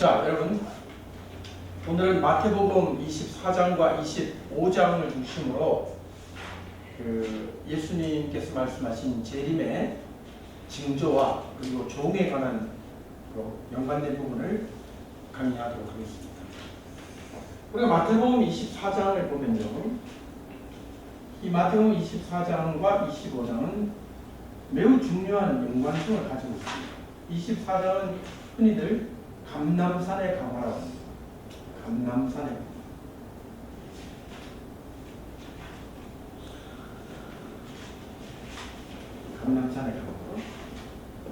자, 여러분, 오늘은 마태복음 24장과 25장을 중심으로 예수님께서 말씀하신 재림의 징조와 그리고 종에 관한 연관된 부분을 강의하도록 하겠습니다. 우리가 마태복음 24장을 보면요, 이 마태복음 24장과 25장은 매우 중요한 연관성을 가지고 있습니다. 24장은 흔히들 감람산의 강화라고 합니다. 감람산의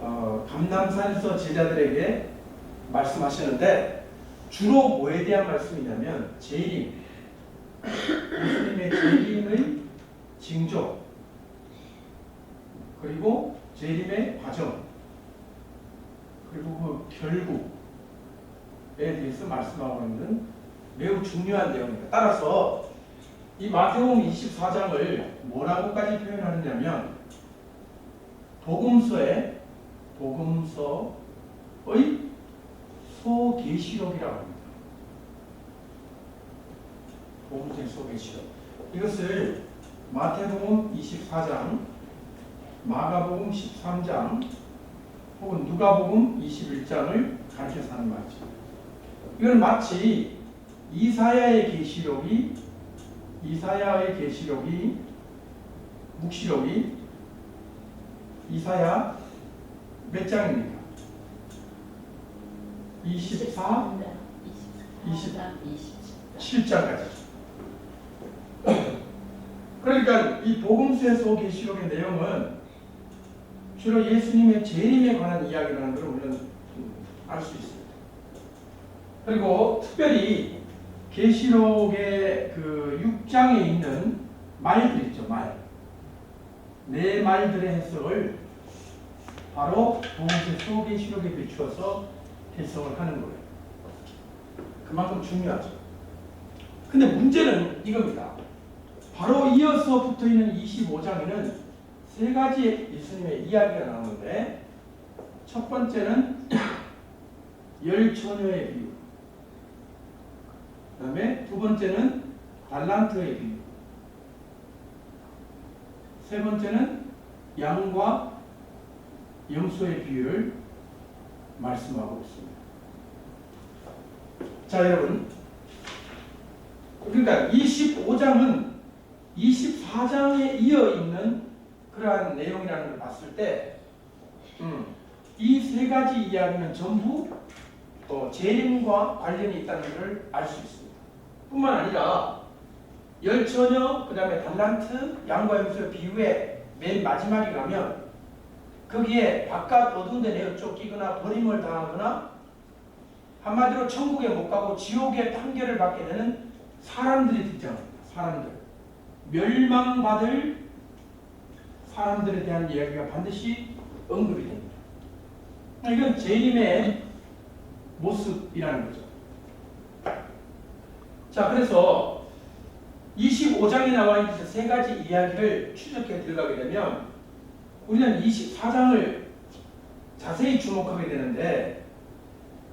강화. 감람산에서 제자들에게 말씀하시는데 주로 뭐에 대한 말씀이냐면 재림, 예수님의 재림의 징조, 그리고 재림의 과정, 그리고 그 결국에 대해서 말씀하고 있는 매우 중요한 내용입니다. 따라서 이 마태복음 24장을 뭐라고까지 표현하느냐면 복음서의 소계시록이라고 합니다. 복음서의 소계시록. 이것을 마태복음 24장, 마가복음 13장, 혹은 누가복음 21장을 가르쳐서 하는 말이죠. 이건 마치 이사야의 묵시록이 이사야 몇 장입니까? 24, 27장까지. 그러니까 이 복음서의 소계시록의 내용은 주로 예수님의 재림에 관한 이야기라는 걸 우리는 알 수 있습니다. 그리고 특별히 계시록의 그 6장에 있는 말들 있죠, 네 말들의 해석을 바로 복음서의 소계시록에 비추어서 해석을 하는 거예요. 그만큼 중요하죠. 근데 문제는 이겁니다. 바로 이어서 붙어있는 25장에는 세 가지 예수님의 이야기가 나오는데, 첫 번째는 열 처녀의 비유, 그 다음에 두 번째는 달란트의 비유, 세 번째는 양과 염소의 비유를 말씀하고 있습니다. 자, 여러분, 그러니까 25장은 24장에 이어 있는 그러한 내용이라는 걸 봤을 때, 이 세 가지 이야기는 전부 재림과 관련이 있다는 것을 알 수 있습니다. 뿐만 아니라 열처녀, 그 다음에 달란트, 양과 염소의 비유의 맨 마지막에 가면 거기에 바깥 어두운 데 내어 쫓기거나 버림을 당하거나 한마디로 천국에 못 가고 지옥의 판결을 받게 되는 사람들이 등장합니다. 사람들, 멸망받을 사람들에 대한 이야기가 반드시 언급이 됩니다. 이건 재림의 모습이라는 거죠. 자, 그래서 25장에 나와 있는 세 가지 이야기를 추적해 들어가게 되면 우리는 24장을 자세히 주목하게 되는데,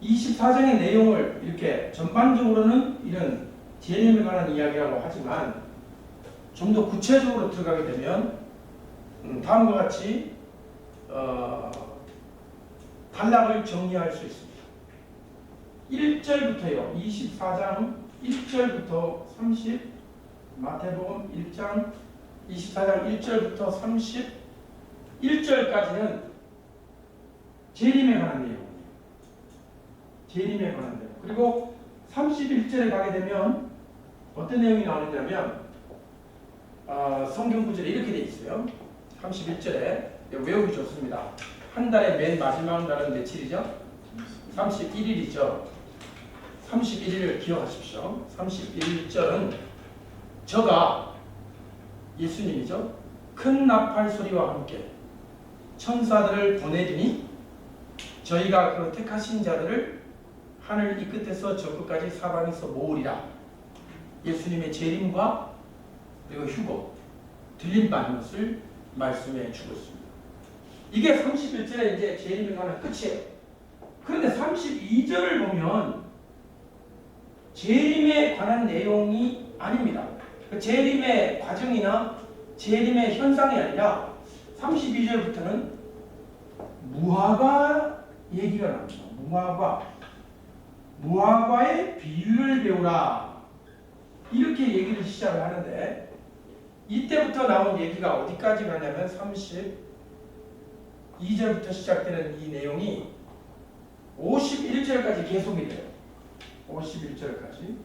24장의 내용을 이렇게 전반적으로는 이런 재림에 관한 이야기라고 하지만 좀 더 구체적으로 들어가게 되면 다음과 같이 단락을 정리할 수 있습니다. 1절부터요, 24장 1절부터 30, 마태복음 1장 24장 1절부터 31절까지는 재림에 관한 내용이에요. 재림에 관한 내용. 그리고 31절에 가게 되면 어떤 내용이 나오느냐면 성경 구절에 이렇게 되어 있어요. 31절에 외우기 좋습니다. 한 달의 맨 마지막 날은 며칠이죠? 31일이죠. 31일을 기억하십시오. 31절은 저가 예수님이죠. 큰 나팔 소리와 함께 천사들을 보내리니 저희가 그 택하신 자들을 하늘 이 끝에서 저 끝까지 사방에서 모으리라. 예수님의 재림과 그리고 휴거, 들림받는 것을 말씀해 주고 있습니다. 이게 31절에 이제 재림에 관한 끝이에요. 그런데 32절을 보면 재림에 관한 내용이 아닙니다. 재림의 과정이나 재림의 현상이 아니라 32절부터는 무화과 얘기가 나옵니다. 무화과의 비유를 배우라. 이렇게 얘기를 시작을 하는데 이때부터 나온 얘기가 어디까지 가냐면 32절부터 시작되는 이 내용이 51절까지 계속이 돼요. 51절까지.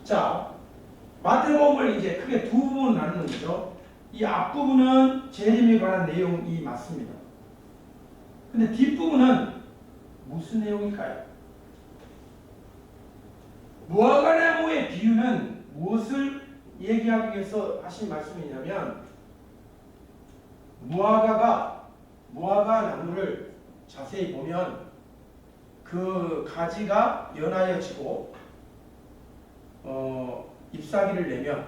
자, 마태복음을 이제 크게 두 부분으로 나누는 거죠. 이 앞부분은 재림에 관한 내용이 맞습니다. 근데 뒷부분은 무슨 내용일까요? 무화과나무의 비유는 무엇을 얘기하기 위해서 하신 말씀이냐면 무화과 나무를 자세히 보면 그 가지가 연하여지고 잎사귀를 내면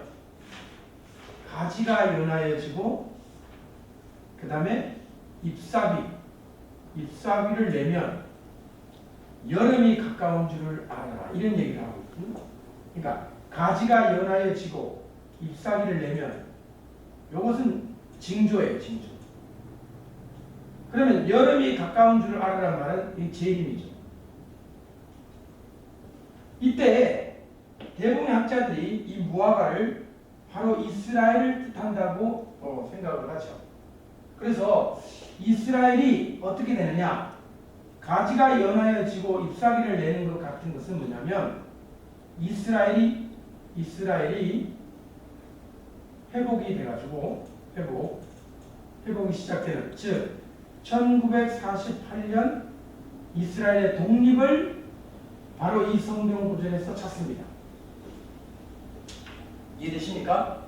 가지가 연하여지고 그 다음에 잎사귀를 내면 여름이 가까운 줄을 알아라. 이런 얘기를 하고 있거든요. 그러니까 가지가 연하여지고 잎사귀를 내면 이것은 징조예요. 징조. 그러면 여름이 가까운 줄을 알아라는 말은 이 재림이죠. 이때 대부분의 학자들이 이 무화과를 바로 이스라엘을 뜻한다고 생각을 하죠. 그래서 이스라엘이 어떻게 되느냐? 가지가 연하여지고 잎사귀를 내는 것 같은 것은 뭐냐면 이스라엘이 회복이 돼가지고 회복이 시작되는, 즉 1948년 이스라엘의 독립을 바로 이 성경 구절에서 찾습니다. 이해되십니까?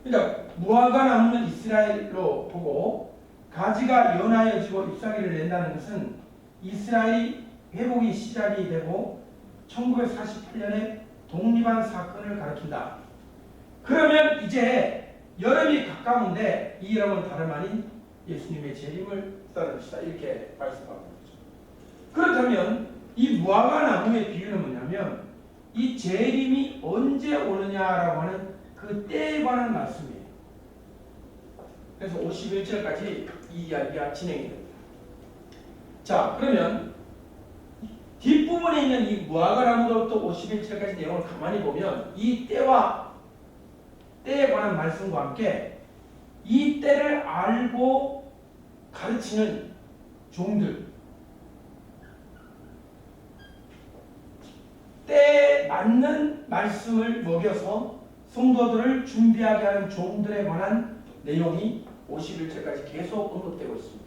그러니까 무화과 나무는 이스라엘로 보고 가지가 연하여지고 잎사귀를 낸다는 것은 이스라엘이 회복이 시작이 되고 1948년에 독립한 사건을 가리킨다. 그러면 이제 여름이 가까운데 이 여름은 다름 아닌 예수님의 재림을 따릅시다. 이렇게 말씀하고 있죠. 그렇다면 이 무화과 나무의 비유는 뭐냐면 이 재림이 언제 오느냐라고 하는 그 때에 관한 말씀이에요. 그래서 51절까지 이 이야기가 진행이 됩니다. 자, 그러면 뒷부분에 있는 이 무화과 나무로부터 51절까지 내용을 가만히 보면 이 때에 관한 말씀과 함께 이 때를 알고 가르치는 종들, 때에 맞는 말씀을 먹여서 성도들을 준비하게 하는 종들에 관한 내용이 51절까지 계속 언급되고 있습니다.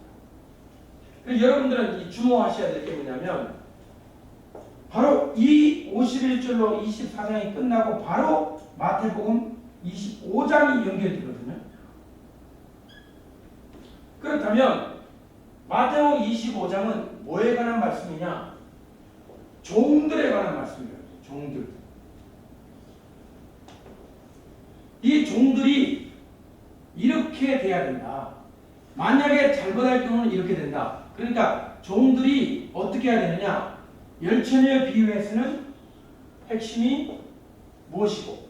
그래서 여러분들은 주목하셔야 될 게 뭐냐면 바로 이 51절로 24장이 끝나고 바로 마태복음 25장이 연결되거든요. 그렇다면 마태복음 25장은 뭐에 관한 말씀이냐? 종들에 관한 말씀이에요. 종들. 이 종들이 이렇게 돼야 된다. 만약에 잘못할 경우는 이렇게 된다. 그러니까 종들이 어떻게 해야 되느냐? 열처녀 비유에서는 핵심이 무엇이고,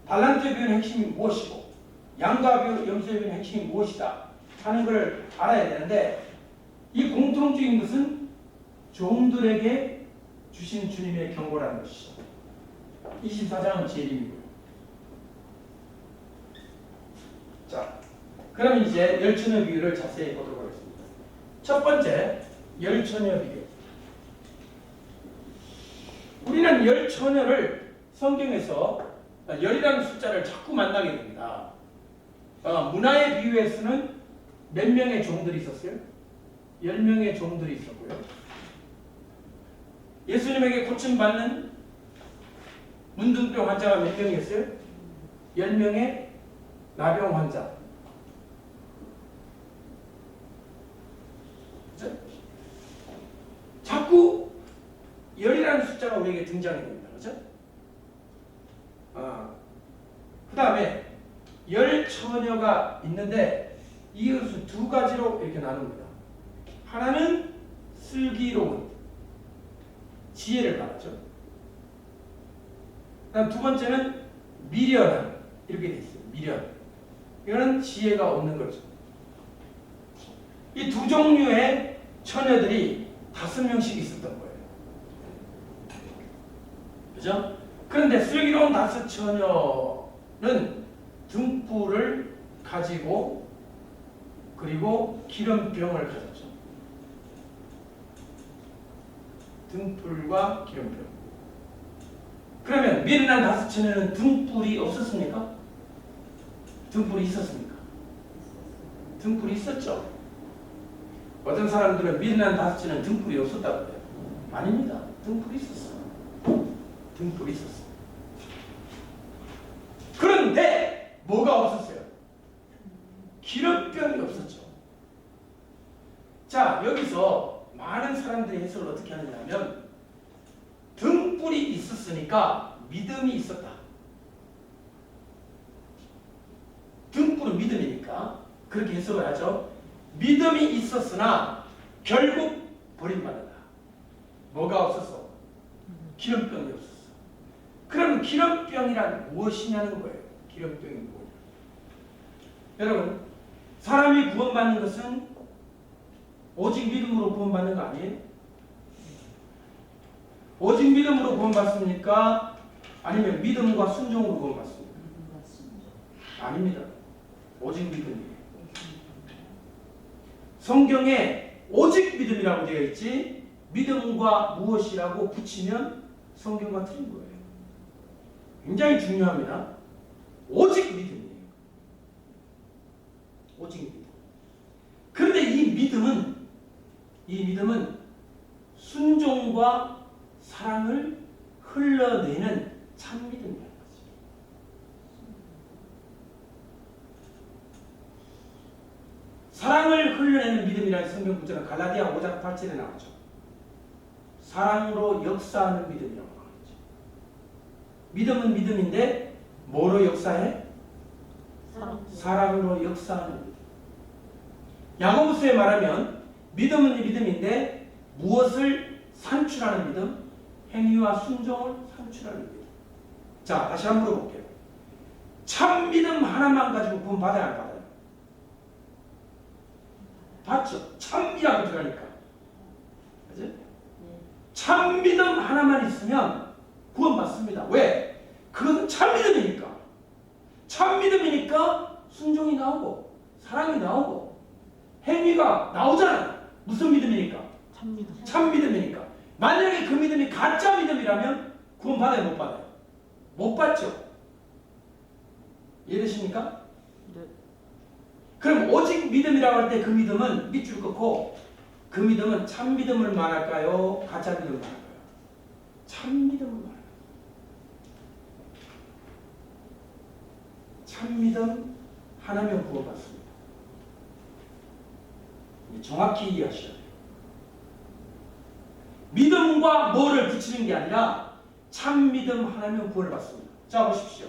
달란트 비유의 핵심이 무엇이고, 양과 염소의 비유의 핵심이 무엇이다 하는 걸 알아야 되는데, 이 공통적인 것은 종들에게 주신 주님의 경고라는 것이죠. 24장은 재림이고요. 자, 그럼 이제 열처녀 비유를 자세히 보도록 하겠습니다. 첫 번째, 열처녀 비유. 우리는 열처녀를 성경에서 열이라는 숫자를 자꾸 만나게 됩니다. 문화의 비유에서는 몇 명의 종들이 있었어요? 10명의 종들이 있었고요. 예수님에게 고침받는 문둥병 환자가 몇 명이었어요? 10명의 나병 환자. 그렇죠? 자꾸 열이라는 숫자가 우리에게 등장이 됩니다. 그렇죠? 그 다음에 열 처녀가 있는데 이것을 두 가지로 이렇게 나눕니다. 하나는 슬기로운 지혜를 말하죠. 그다음 두 번째는 미련한 이렇게 돼 있어요. 미련. 이거는 지혜가 없는 거죠. 이 두 종류의 처녀들이 5명씩 있었던 거예요. 그죠? 그런데 슬기로운 5 처녀는 등불을 가지고 그리고 기름병을 가졌죠. 등불과 기름병. 그러면 미련한 5 처녀는 등불이 없었습니까? 등불이 있었습니까? 등불이 있었죠. 어떤 사람들은 미련한 5 처녀는 등불이 없었다고 해요. 아닙니다. 등불이 있었어요. 등불이 있었어요. 그런데 뭐가 없었어요? 기름병이 없었죠. 자, 여기서 많은 사람들이 해석을 어떻게 하느냐면 등불이 있었으니까 믿음이 있었다. 등불은 믿음이니까 그렇게 해석을 하죠. 믿음이 있었으나 결국 버림받았다. 뭐가 없었어? 기름병이 없었어. 그럼 기름병이란 무엇이냐는 거예요. 기름병이 뭐냐? 여러분, 사람이 구원받는 것은 오직 믿음으로 구원받는 거 아니에요? 오직 믿음으로 구원받습니까? 아니면 믿음과 순종으로 구원받습니까? 아닙니다. 오직 믿음이에요. 성경에 오직 믿음이라고 되어 있지 믿음과 무엇이라고 붙이면 성경과 틀린 거예요. 굉장히 중요합니다. 오직 믿음이에요. 오직 믿음. 그런데 이 믿음은 순종과 사랑을 흘러내는 참 믿음이라는 거죠. 사랑을 흘러내는 믿음이라는 성경 구절은 갈라디아 5장 8절에 나오죠. 사랑으로 역사하는 믿음이라고 나오죠. 믿음은 믿음인데 뭐로 역사해? 사랑으로 역사하는 믿음. 야고보서에 말하면 믿음은 믿음인데 무엇을 산출하는 믿음? 행위와 순종을 산출하는 믿음. 자, 다시 한번 물어볼게요. 참 믿음 하나만 가지고 구원 받아야 안 받아요? 받죠. 참이라고 들어가니까. 그치? 참 믿음 하나만 있으면 구원 받습니다. 왜? 그것은 참 믿음이니까. 참 믿음이니까 순종이 나오고 사랑이 나오고 행위가 나오잖아요. 무슨 믿음이니까? 참 믿음. 참 믿음이니까. 만약에 그 믿음이 가짜 믿음이라면 구원 받아요, 못 받아요? 못 받죠. 이해되십니까? 네. 그럼 오직 믿음이라고 할 때 그 믿음은 밑줄 긋고 그 믿음은 참 믿음을 말할까요? 가짜 믿음을 말할까요? 참 믿음을 말할까요? 참 믿음 하나면 구원받습니다. 정확히 이해하셔야 돼요. 믿음과 뭐를 붙이는 게 아니라 참 믿음 하나면 구원을 받습니다. 자, 보십시오.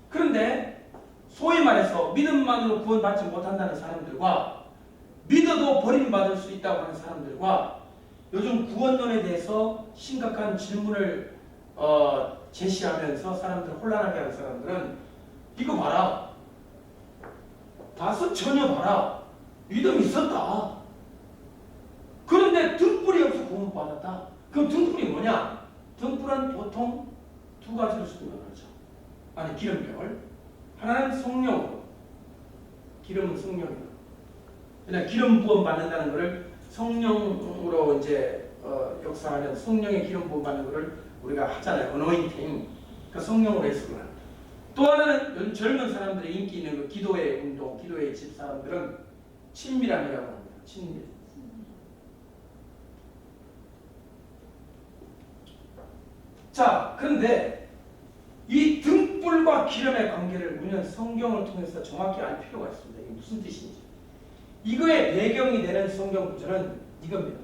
그런데 소위 말해서 믿음만으로 구원받지 못한다는 사람들과 믿어도 버림받을 수 있다고 하는 사람들과 요즘 구원론에 대해서 심각한 질문을 제시하면서 사람들을 혼란하게 하는 사람들은 이거 봐라. 5 처녀 봐라. 믿음이 있었다. 그런데 등불이 없어 구원받았다. 그럼 등불이 뭐냐? 등불은 보통 두 가지로 설명하죠. 아니, 기름병을. 하나는 성령으로. 기름은 성령이에요. 그냥 기름 부음 받는다는 것을 성령으로 이제 역사하는 성령의 기름 부음 받는 것을 우리가 하잖아요. 어노인팅. 그 성령으로 해석을 합니다. 또 하나는 요즘 젊은 사람들의 인기 있는 그 기도의 운동, 기도의 집 사람들은 친밀함이라고 합니다. 친밀. 자, 그런데 이 등불과 기름의 관계를 우리는 성경을 통해서 정확히 알 필요가 있습니다. 이게 무슨 뜻인지. 이거의 배경이 되는 성경 구절은 이겁니다.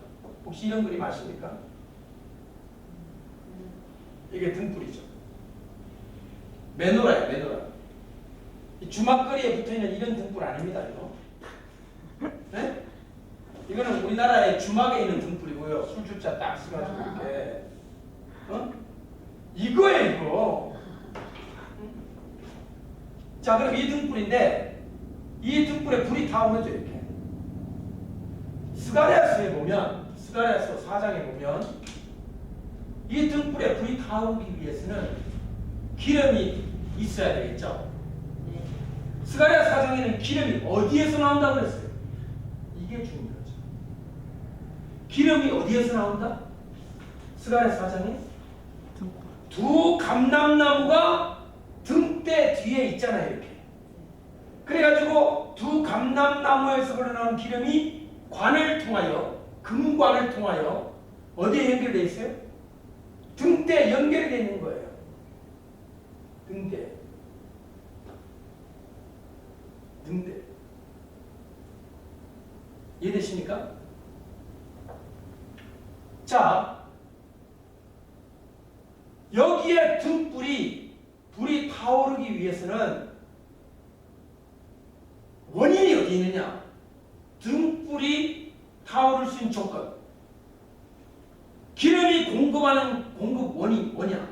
혹시 이런 그림 아십니까? 이게 등불이죠. 메노라예요, 메노라. 이 주막거리에 붙어있는 이런 등불 아닙니다, 이거. 네? 이거는 우리나라의 주막에 있는 등불이고요. 술주자 딱 써가지고 이렇게. 이거예요, 이거. 자, 그럼 이 등불인데 이 등불에 불이 타오르죠, 이렇게. 스가랴서에 보면, 스가랴서 4장에 보면 이 등불에 불이 타오르기 위해서는 기름이 있어야 되겠죠. 스가랴 4장에는 기름이 어디에서 나온다고 그랬어요? 이게 중요하죠. 기름이 어디에서 나온다? 스가랴 4장에 두 감람나무가 등대 뒤에 있잖아요, 이렇게. 그래가지고 두 감람나무에서 흘러나온 기름이 관을 통하여, 금관을 통하여 어디에 연결되어 있어요? 등대에 연결되어 있는 거예요. 등대. 이해되십니까? 자, 여기에 불이 타오르기 위해서는 원인이 어디 있느냐? 등불이 타오를 수 있는 조건. 기름이 공급하는 공급 원인 뭐냐?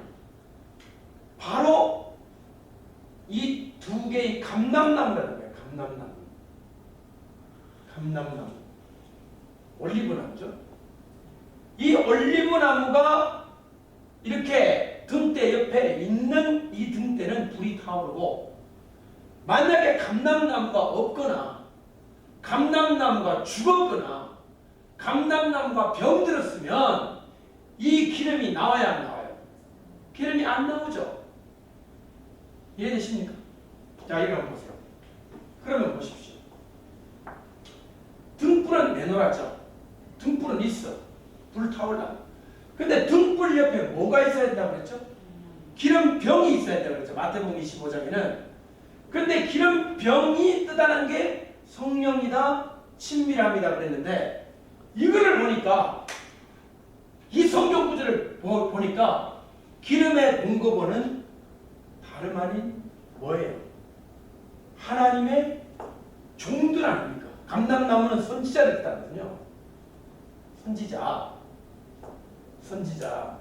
바로 이 두 개의 감람나무라는 거예요. 감람나무. 올리브나무죠. 이 올리브나무가 이렇게 등대 옆에 있는 이 등대는 불이 타오르고, 만약에 감람나무가 없거나 감람나무가 죽었거나 감람나무가 병들었으면 이 기름이 나와야 안 나와요? 기름이 안 나오죠. 이해되십니까? 자, 이거 한번 보세요. 그러면 보십시오. 등불은 내놓았죠. 등불은 있어. 불 타올라. 근데 등불 옆에 뭐가 있어야 된다고 그랬죠? 기름병이 있어야 된다고 그랬죠. 마태복음 25장에는. 근데 기름병이 뜨다는 게 성령이다, 친밀함이다 그랬는데, 이거를 보니까, 이 성경 구절을 보니까 기름의 공급원은 다름 아닌 뭐예요? 하나님의 종들 아닙니까? 감람나무는 선지자를 뜻하거든요. 선지자.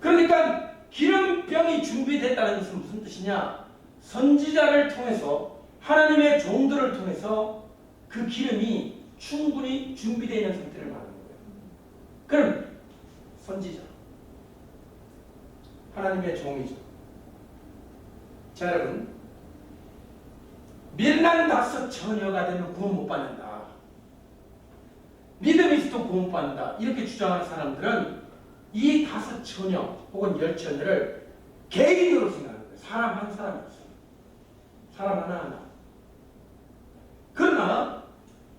그러니까 기름병이 준비됐다는 것은 무슨 뜻이냐? 선지자를 통해서, 하나님의 종들을 통해서 그 기름이 충분히 준비되어 있는 상태를 말하는 거예요. 그럼 선지자, 하나님의 종이죠. 자, 여러분, 밀란 다섯 처녀가 되면 구원 못 받는다, 믿음이 있어도 구원 못 받는다, 이렇게 주장하는 사람들은 이 다섯 처녀 혹은 열 처녀를 개인으로 생각하는 거예요. 사람 한 사람이 없어요. 사람 하나하나. 그러나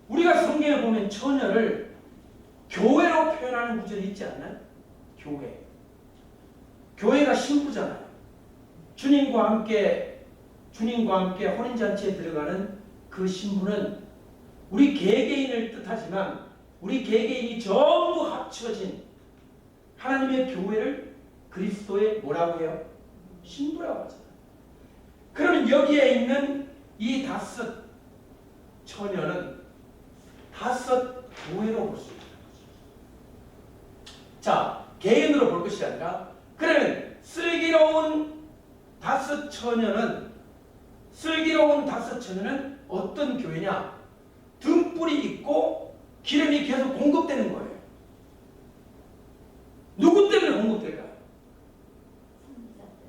우리가 성경에 보면 처녀를 교회로 표현하는 구절이 있지 않나요? 교회가 신부잖아요. 주님과 함께 혼인잔치에 들어가는 그 신부는 우리 개개인을 뜻하지만, 우리 개개인이 전부 합쳐진 하나님의 교회를 그리스도의 뭐라고 해요? 신부라고 하잖아요. 그러면 여기에 있는 이 다섯 처녀는 다섯 교회로 볼 수 있는 거죠. 자, 개인으로 볼 것이 아니라, 그러면 슬기로운 다섯 처녀는 어떤 교회냐? 등불이 있고 기름이 계속 공급되는 거예요. 누구 때문에 공급될까요?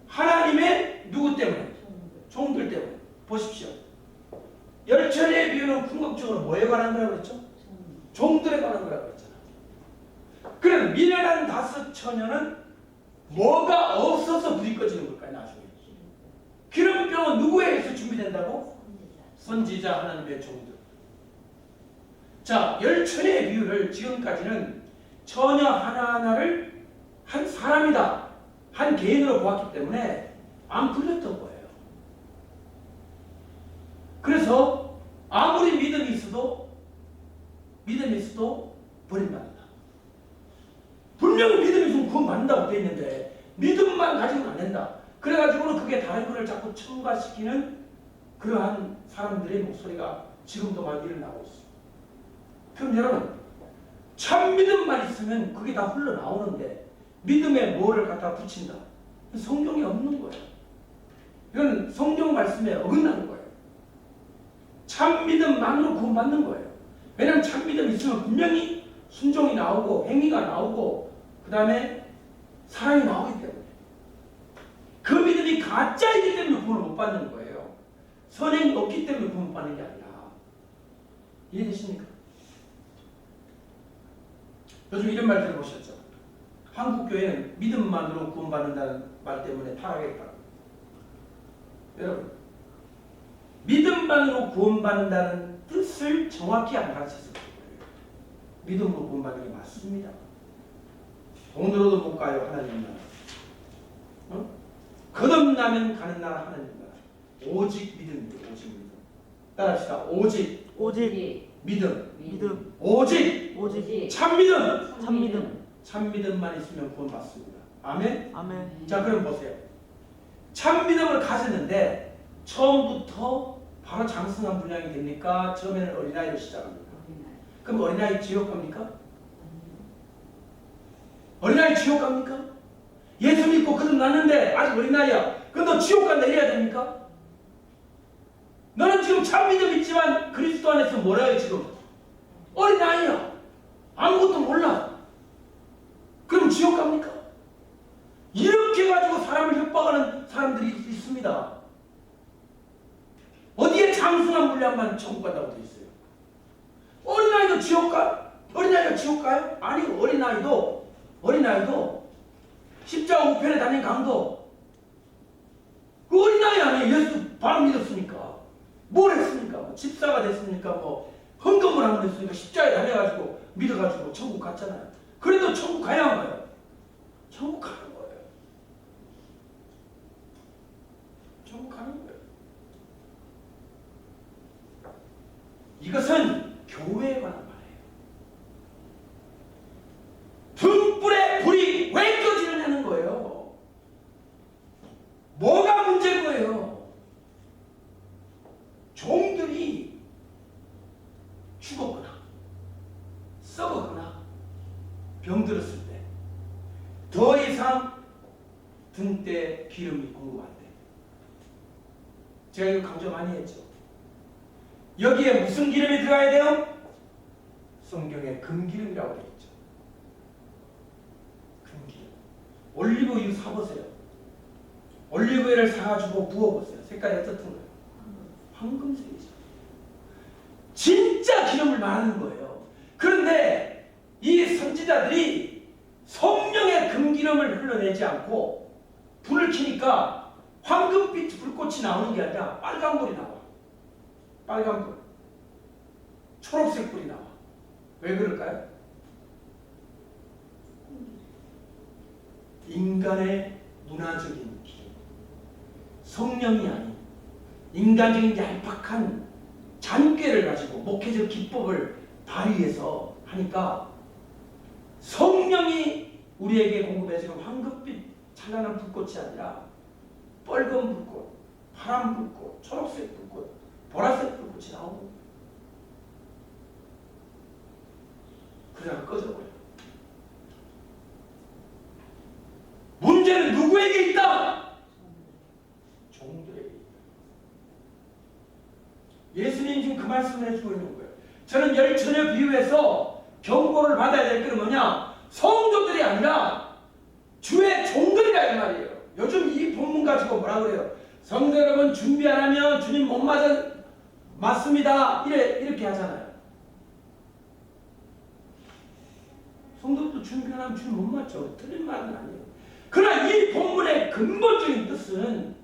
하나님의 누구 때문에? 종들 때문에. 보십시오. 열 처녀의 비유는 궁극적으로 뭐에 관한 거라고 그랬죠? 종들에 관한 거라고 그랬잖아요. 그럼 미련한 다섯 처녀는 뭐가 없어서 불이 꺼지는 걸까요? 나중에 기름병은 누구에 의해서 준비된다고? 선지자, 하나님의 종들. 자, 열 처녀의 비유를 지금까지는 처녀 하나하나를 한 사람이다, 한 개인으로 보았기 때문에 안 풀렸던 거예요. 그래서 아무리 믿음이 있어도 버림받는다. 분명히 믿음이 있으면 구원 받는다고 되어 있는데 믿음만 가지고는 안 된다. 그래가지고는 그게 다른 것을 자꾸 첨가시키는 그러한 사람들의 목소리가 지금도 막 일어나고 있어요. 그럼 여러분, 참 믿음만 있으면 그게 다 흘러나오는데 믿음에 뭐를 갖다 붙인다? 성경에 없는 거예요. 이건 성경 말씀에 어긋나는 거예요. 참 믿음만으로 구원받는 거예요. 왜냐하면 참 믿음이 있으면 분명히 순종이 나오고 행위가 나오고 그 다음에 사랑이 나오기 때문에 그 믿음이 가짜이기 때문에 구원을 못 받는 거예요. 선행이 없기 때문에 구원 받는 게 아니라. 이해되십니까? 요즘 이런 말 들어보셨죠? 한국교회는 믿음만으로 구원받는다는 말 때문에 타락했다. 여러분, 믿음만으로 구원받는다는 뜻을 정확히 안 가르쳐서 그래요. 믿음으로 구원받는 게 맞습니다. 돈으로도 못 가요, 하나님 나라. 거듭나면 가는 나라 하나님 나라. 오직 믿음입니다. 오직 믿음. 따라합시다. 오직 믿음. 오직 참 믿음만 있으면 구원받습니다. 아멘? 자, 그럼 보세요. 참 믿음을 가졌는데 처음부터 바로 장성한 분량이 됩니까? 처음에는 어린아이로 시작합니까? 그럼 어린아이 지옥 갑니까? 어린아이 지옥 갑니까? 예수 믿고 거듭났는데 아직 어린아이야. 그럼 너 지옥 간다 이래야 됩니까? 너는 지금 참 믿음 있지만 그리스도 안에서 뭐라 해요 지금? 어린아이야. 아무것도 몰라. 그럼 지옥 갑니까? 이렇게 가지고 사람을 협박하는 사람들이 있습니다. 어디에 장성한 분량만 천국 간다고 되어 있어요? 어린아이도 지옥 가? 어린아이가 지옥 가요? 아니, 어린아이도 십자가 우편에 다닌 강도 그 어린아이 아니에요. 예수 바로 믿었으니까. 뭘 했습니까? 뭐 집사가 됐습니까? 뭐 헌금을 하면 됐으니까 십자가에 다녀가지고 믿어가지고 천국 갔잖아요. 그래도 천국 가야 한 거예요. 천국 가는 거예요. 천국 가는 거예요. 이것은 교회에 관한 말이에요. 등불에 불이 왜 꺼지느냐는 거예요. 뭐가 문제인 거예요? 종들이 죽었거나 썩었거나 병들었을 때 더 이상 등대 기름이 공급 안 돼. 제가 이거 강조 많이 했죠. 여기에 무슨 기름이 들어가야 돼요? 성경에 금기름이라고 되어 있죠. 금기름. 올리브유 사보세요. 올리브유를 사가지고 부어보세요. 색깔이 어떻든 거예요? 황금색이죠. 진짜 기름을 말하는 거예요. 그런데 이 선지자들이 성령의 금기름을 흘러내지 않고 불을 켜니까 황금빛 불꽃이 나오는 게 아니라 빨간불이 나와. 빨간불. 초록색 불이 나와. 왜 그럴까요? 인간의 문화적인 기름. 성령이 아닌 인간적인 얄팍한 잔꾀를 가지고 목회적 기법을 발휘해서 하니까 성령이 우리에게 공급해주는 황금빛 찬란한 불꽃이 아니라 빨간 불꽃, 파란 불꽃, 초록색 불꽃, 보라색 불꽃이 나오고 그러다가 꺼져버려요. 문제는 누구에게 있다? 종들에게 있다. 예수님 지금 그 말씀을 해주고 있는 거예요. 저는 열처녀 비유해서 경고를 받아야 될 것은 뭐냐? 성도들이 아니라 주의 종들이라 이 말이에요. 요즘 이 본문 가지고 뭐라 그래요? 성도 여러분 준비 안 하면 주님 못 맞습니다. 이렇게 하잖아요. 성도도 준비 안 하면 주님 못 맞죠. 틀린 말은 아니에요. 그러나 이 본문의 근본적인 뜻은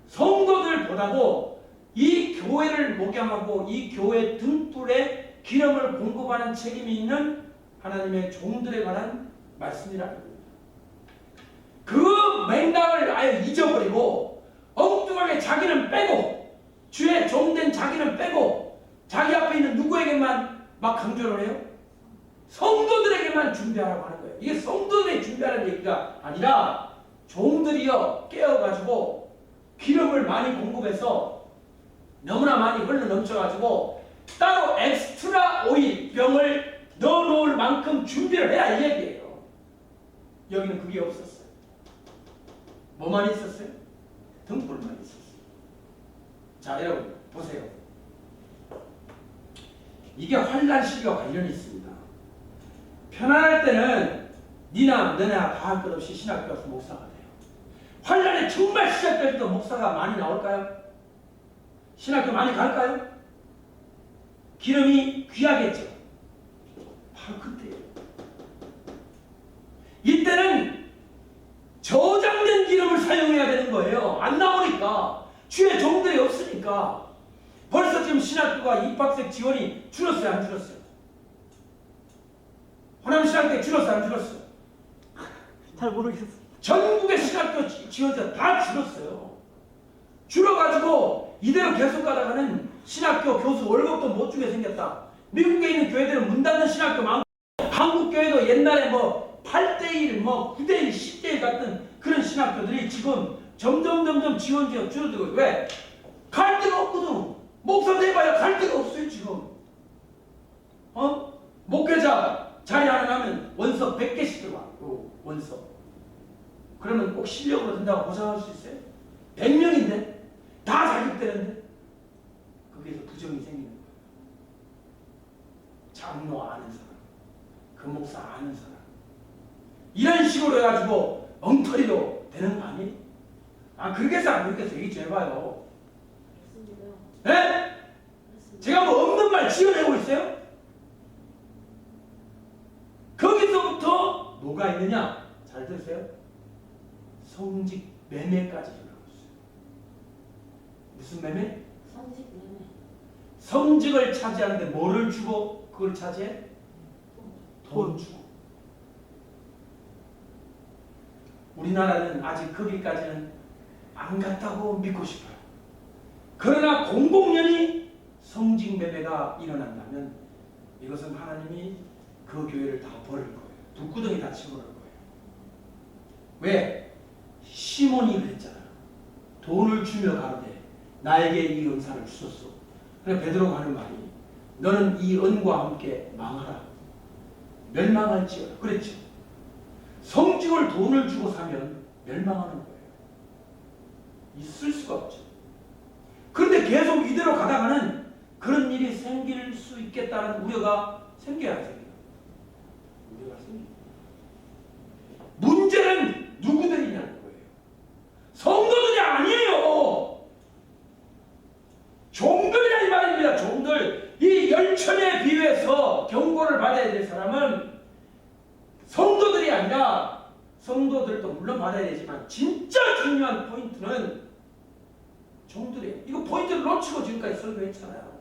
성도들보다도 이 교회를 목양하고 이 교회 등불에 기름을 공급하는 책임이 있는 하나님의 종들에 관한 말씀이라는 겁니다. 그 맹당을 아예 잊어버리고 엉뚱하게 자기는 빼고 주의 종된 자기는 빼고 자기 앞에 있는 누구에게만 막 강조를 해요? 성도들에게만 준비하라고 하는 거예요. 이게 성도들이 준비하라는 얘기가 아니라 종들이요 깨어가지고 기름을 많이 공급해서 너무나 많이 흘러 넘쳐가지고 따로 엑스트라 오일 병을 넣어놓을 만큼 준비를 해야 이 얘기예요. 여기는 그게 없었어요. 뭐만 있었어요? 등불만 있었어요. 자, 여러분 보세요. 이게 환란 시기와 관련이 있습니다. 편안할 때는 니나 너나 다 할 것 없이 신학 배워서 목사가 돼요. 환란이 정말 시작될 때 목사가 많이 나올까요? 신학교 많이 갈까요? 기름이 귀하겠죠. 바로 그때예요. 이때는 저장된 기름을 사용해야 되는 거예요. 안 나오니까. 주의 종들이 없으니까. 벌써 지금 신학교가 입학생 지원이 줄었어요, 안 줄었어요? 호남 신학교에 줄었어요, 안 줄었어요? 잘 모르겠어요. 전국의 신학교 지원자 다 줄었어요. 줄어가지고 이대로 계속 가다가는 신학교 교수 월급도 못 주게 생겼다. 미국에 있는 교회들은 문 닫는 신학교 많고, 한국 교회도 옛날에 뭐 8대1, 뭐 9대1, 10대1 같은 그런 신학교들이 지금 점점 지원자가 줄어들고. 왜? 갈 데가 없거든. 목사 돼봐야 갈 데가 없어요 지금. 목회자 자리 하나 하면 원서 100개씩 들어와. 원서. 그러면 꼭 실력으로 된다고 보장할 수 있어요? 100명인데? 다 자격되는데? 거기에서 부정이 생기는 거예요. 장로 아는 사람, 그 목사 아는 사람, 이런 식으로 해가지고 엉터리로 되는 거 아니에요? 그렇겠어 안 그렇겠어? 얘기 좀 해봐요. 네? 제가 뭐 없는 말 지어내고 있어요? 거기서부터 뭐가 있느냐? 잘 들으세요. 성직 매매까지 들어가고 있어요. 무슨 매매? 성직 매매. 성직을 차지하는데 뭐를 주고 그걸 차지해? 돈 주고. 우리나라는 아직 거기까지는 안 갔다고 믿고 싶어요. 그러나 공공연히 성직 매매가 일어난다면 이것은 하나님이 그 교회를 다 버릴 거예요. 둑구덩이 다 치버릴 거예요. 왜? 시몬이 그랬잖아요. 돈을 주며 가로되 나에게 이 은사를 주소서. 그래 베드로가 하는 말이 너는 이 은과 함께 망하라. 멸망할지어다. 그랬죠. 성직을 돈을 주고 사면 멸망하는 거예요. 있을 수가 없죠. 그런데 계속 이대로 가다가는 그런 일이 생길 수 있겠다는 우려가 생겨야 생겨요. 우려가 생깁니다. 문제는 누구들이냐는 거예요. 성도들이 아니에요. 종들이라 이 말입니다. 종들. 이 열천에 비유해서 경고를 받아야 될 사람은 성도들이 아니라, 성도들도 물론 받아야 되지만 진짜 중요한 포인트는 종들이에요. 이거 포인트를 놓치고 지금까지 설교했잖아요.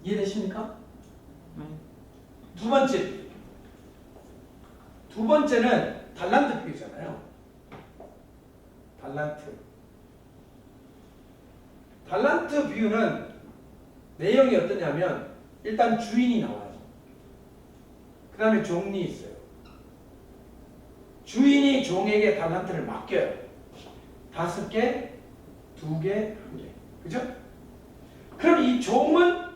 이해되십니까? 두 번째는 달란트 비유잖아요. 달란트 비유는 내용이 어떠냐면 일단 주인이 나와요. 그 다음에 종이 있어요. 주인이 종에게 달란트를 맡겨요. 5개, 2개, 1개. 그죠? 그럼 이 종은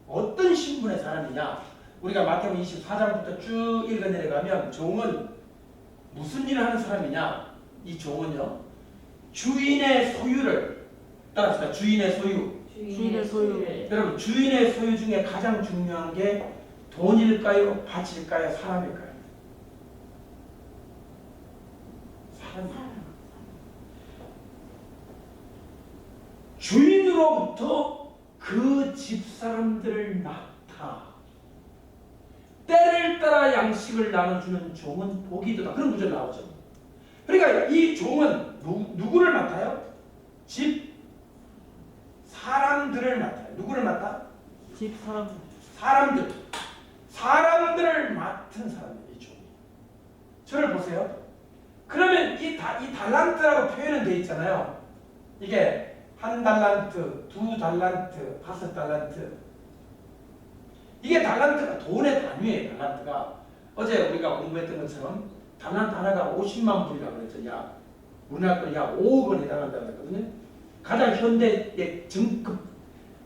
어떤 신분의 사람이냐? 우리가 마태복음 24장부터 쭉 읽어 내려가면 종은 무슨 일을 하는 사람이냐? 이 종은요, 주인의 소유를 따라합시다. 주인의 소유. 주인의 소유. 여러분, 주인의 소유 중에 가장 중요한 게 돈일까요? 밭일까요? 사람일까요? 사람. 주인으로부터 그 집사람들을 맡아 때를 따라 양식을 나눠주는 종은 복이 있도다. 그런 구절 나오죠. 그러니까 이 종은 누구를 맡아요? 집 사람들을 맡아요. 누구를 맡아? 집 사람. 사람들을 맡은 사람이에요. 이 종이. 저를 보세요. 그러면 이 달란트라고 표현은 돼 있잖아요. 이게 1달란트, 2달란트, 5달란트. 이게 달란트가 돈의 단위예요. 달란트가. 어제 우리가 공부했던 것처럼 달란트 하나가 50만 불이라고 그랬죠. 야, 우리나라 돈이 약 5억 원에 해당한다고 했거든요. 가장 현대에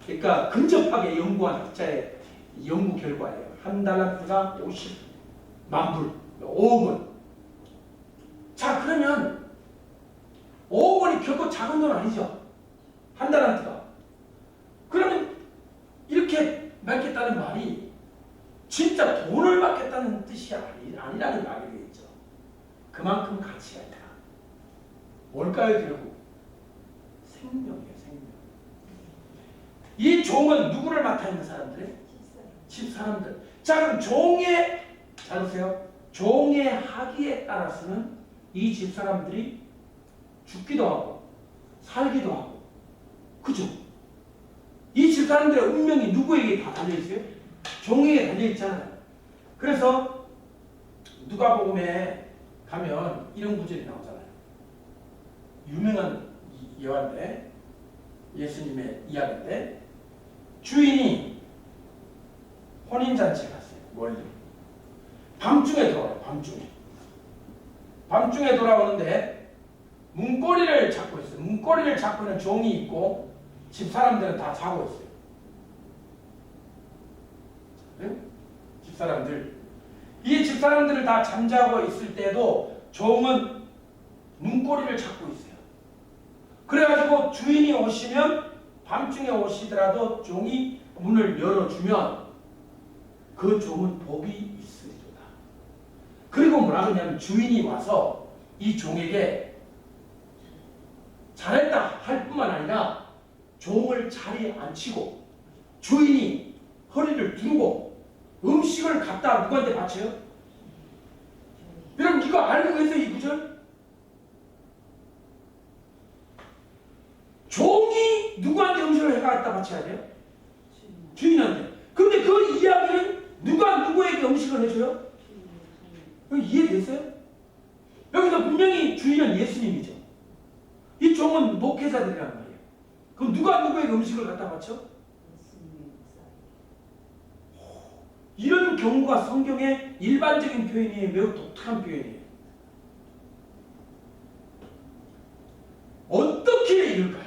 그러니까 근접하게 연구한 학자의 연구 결과예요. 한 달란트가 50만 불, 5억 원. 자, 그러면 5억 원이 결코 작은 돈 아니죠. 한 달란트가. 그러면 이렇게 받겠다는 말이 진짜 돈을 받겠다는 뜻이 아니라는 말이 되겠죠. 그만큼 가치가 있다. 뭘까요, 결국? 생명이에요, 생명. 이 종은 누구를 맡아 있는 사람들이에요? 집사람들. 자, 그럼 잘 보세요. 종의 학위에 따라서는 이 집사람들이 죽기도 하고 살기도 하고, 그죠? 이 집사람들의 운명이 누구에게 다 달려있어요? 종에게 달려있잖아요. 그래서 누가복음에 가면 이런 구절이 나오잖아요. 유명한 예화인데, 예수님의 이야기인데, 주인이 혼인잔치에 갔어요. 멀리. 밤중에 돌아와요. 밤중에 돌아오는데 문고리를 잡고 있어요. 문고리를 잡고 있는 종이 있고 집사람들은 다 자고 있어요. 네? 이 집사람들을 다 잠자고 있을 때도 종은 문고리를 잡고 있어요. 그래가지고 주인이 오시면, 밤중에 오시더라도 종이 문을 열어주면 그 종은 복이 있으리로다. 그리고 뭐라 그러냐면 주인이 와서 이 종에게 잘했다 할 뿐만 아니라 종을 자리에 앉히고 주인이 허리를 두르고 음식을 갖다 누구한테 바쳐요? 여러분 이거 알고 계세요? 이 구절? 종이 누구한테 음식을 갖다 바쳐야 돼요? 주인한테. 근데 그 이야기는 누가 누구에게 음식을 해줘요? 이해됐어요? 여기서 분명히 주인은 예수님이죠. 이 종은 목회자들이란 말이에요. 그럼 누가 누구에게 음식을 갖다 바쳐? 이런 경우가 성경의 일반적인 표현이에요? 매우 독특한 표현이에요. 어떻게 이럴까요?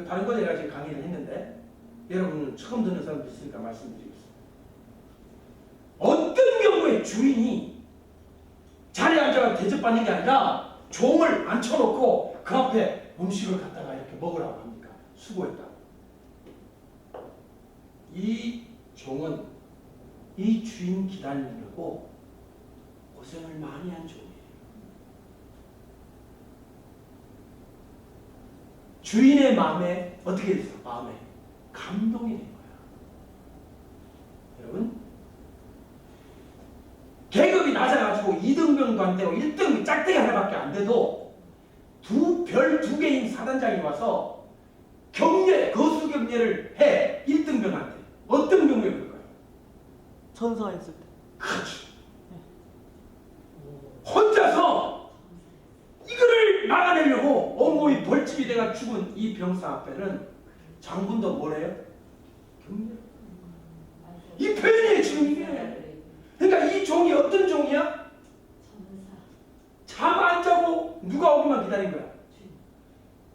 다른 거 내가 지금 강의를 했는데 여러분 처음 듣는 사람도 있으니까 말씀드리겠습니다. 어떤 경우에 주인이 자리에 앉아서 대접받는 게 아니라 종을 앉혀놓고 그 앞에 음식을 갖다가 이렇게 먹으라고 합니까? 수고했다고. 이 종은 이 주인 기다리려고 고생을 많이 한 종이에요. 주인의 마음에 어떻게 됐어? 마음에 감동이 된 거야. 여러분 계급이 낮아가지고 2등병도 안 되고 1등 짝대기 하나밖에 안 돼도 별 2개인 사단장이 와서 거수 격려를 해. 1등병한테. 어떤 경우에 그럴까요? 전사가 있을 때. 그렇지. 혼자서 이거를 막아내려고 온몸이 벌집이 돼가 죽은 이 병사 앞에는 장군도 뭐래요? 격려. 이 표현이에요 지금 이게. 그러니까 이 종이 어떤 종이야? 잠 안 자고 누가 오기만 기다린 거야.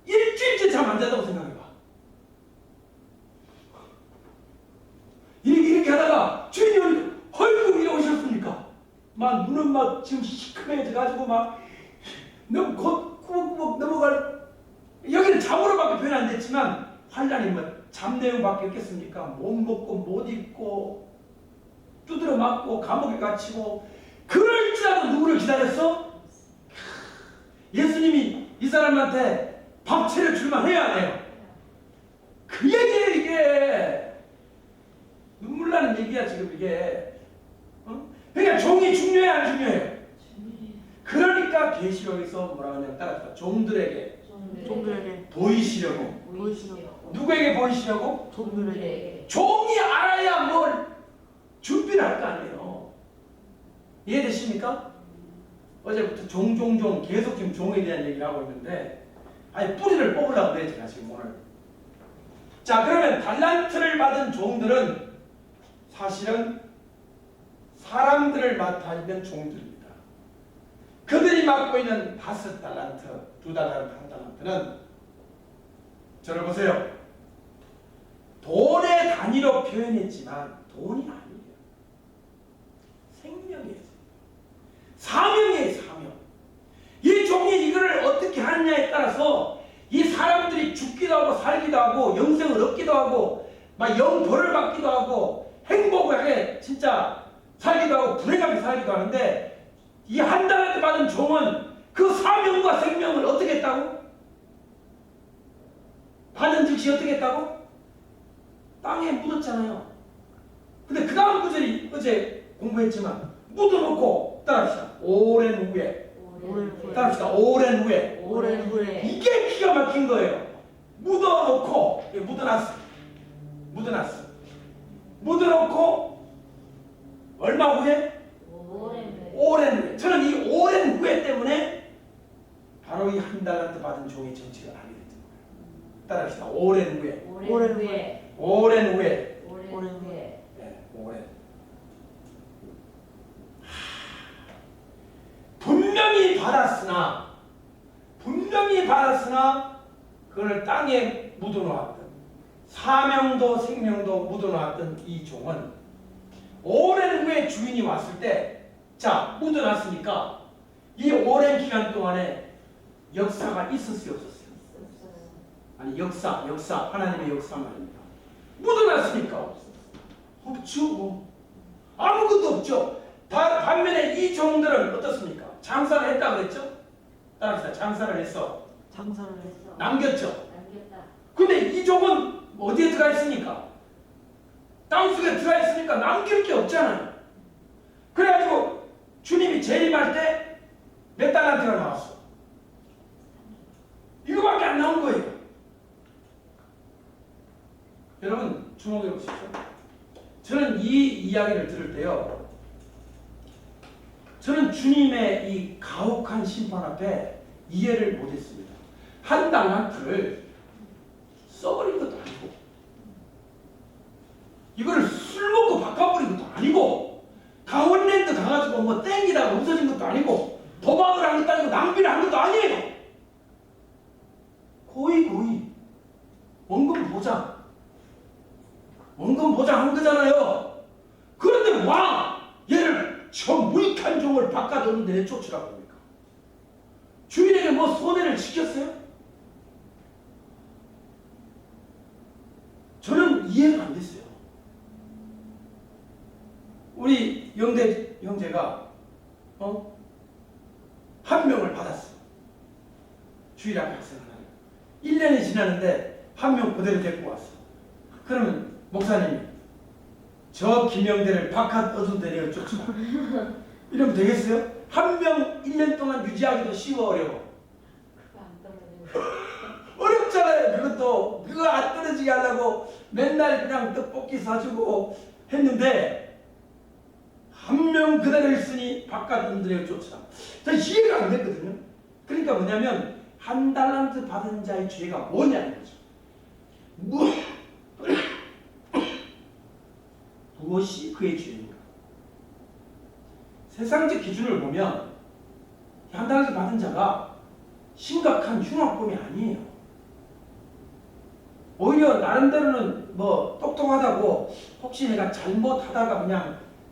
일주일째 잠 안 자다고 생각해봐. 이렇게 하다가 주인이 오니까 헐고 이래 오셨습니까? 막 눈은 막 지금 시큼해져가지고 막 너무 꾸벅꾸벅 넘어갈. 여기는 잠으로밖에 표현 안 됐지만 환란이 뭐 잠 내용밖에 없겠습니까? 못 먹고 못 입고 두드려 맞고 감옥에 갇히고. 그럴지라도 누구를 기다렸어? 예수님이 이 사람한테 밥 차려줄만 해야 안 해요? 그 얘기예요 이게. 눈물 나는 얘기야 지금 이게. 그러니까 종이 중요해 안 중요해요? 그러니까 계시록에서 뭐라 하냐면 따라서 종들에게 보이시려고. 누구에게 보이시려고? 종들에게. 종이 알아야 뭘 준비를 할 거 아니에요. 이해되십니까? 어제부터 종종종 계속 지금 종에 대한 얘기를 하고 있는데 아니 뿌리를 뽑으려고 그래 제가 지금 오늘. 자, 그러면 달란트를 받은 종들은 사실은 사람들을 맡아 있는 종들입니다. 그들이 맡고 있는 5달란트, 2달란트, 1달란트는 저를 보세요. 돈의 단위로 표현했지만 돈이 아니에요. 생명이에요. 사명이에요. 사명. 이 종이 이거를 어떻게 하느냐에 따라서 이 사람들이 죽기도 하고 살기도 하고 영생을 얻기도 하고 막 영벌을 받기도 하고 행복하게 진짜 살기도 하고 불행하게 살기도 하는데 이 한 달한테 받은 종은 그 사명과 생명을 어떻게 했다고? 받은 즉시 어떻게 했다고? 땅에 묻었잖아요. 근데 그 다음 구절이 어제 공부했지만 묻어놓고 따라합시다. 오랜 후에 따라합시다. 오랜 후에 오랜 후에 이게 기가 막힌 거예요. 묻어놓고 묻어놨어. 묻어놨어. 묻어놓고 얼마 후에? 오랜 후에. 저는 이 오랜 후에 때문에 바로 이 한 달란트 받은 종의 정체를 알게 됐던 거예요. 따라합시다. 오랜 후에. 오랜 후에 오랜 후에. 오랜 후에 네, 오랜. 분명히 받았으나 그걸 땅에 묻어놓았던 사명도 생명도 묻어놓았던 이 종은 오랜 후에 주인이 왔을 때 자 묻어놨으니까 이 오랜 기간 동안에 역사가 있었어요 없었어요? 아니 역사 하나님의 역사 말입니다. 묻어놨으니까 없죠. 뭐. 아무것도 없죠. 반면에 이 종들은 어떻습니까? 장사를 했다 그랬죠? 따라합시다. 장사를 했어. 장사를 했어. 남겼죠. 남겼다. 근데 이 종은 어디에 들어가 있으니까? 땅속에 들어가 있으니까 남길 게 없잖아요. 그래가지고 주님이 재림할 때 몇 달란트가 나왔어? 이거밖에 안 나온 거예요. 여러분 주목해 보십시오. 저는 이 이야기를 들을 때요. 저는 주님의 이 가혹한 심판 앞에 이해를 못했습니다. 한 달란트를 써버린 것도 아니고 이거를 술 먹고 바꿔버린 것도 아니고 강원랜드 가가지고 뭐 땡기다가 없어진 것도 아니고 도박을 한 것도 아니고 낭비를 한 것도 아니에요. 고의 원금 보장한 거잖아요. 그런데 얘를 저 무익한 종을 바꿔줬는데 왜 쫓으라고 합니까? 주인에게 뭐 손해를 시켰어요? 저는 이해가 안 됐어요. 우리 영대 형제가 한 명을 받았어. 주일 앞에 학생을 하려. 1년이 지났는데 한 명 그대로 데리고 왔어. 그러면 목사님이 저 김영대를 바깥 어둔데 내가 쫓으라. 이러면 되겠어요? 한 명 1년 동안 유지하기도 쉬워 어려워? 어렵잖아요. 그것도 그거 안 떨어지게 하려고 맨날 그냥 떡볶이 사주고 했는데 한 명 그대로 있으니 바깥 놈들에게 쫓으라. 저 이해가 안 됐거든요. 그러니까 뭐냐면 한 달란트 받은 자의 죄가 뭐냐는 거죠. 무엇이 그의 죄인가? 세상적 기준을 보면 한 달란트 받은 자가 심각한 흉악범이 아니에요. 오히려 나름대로는 뭐 똑똑하다고 혹시 내가 잘못하다가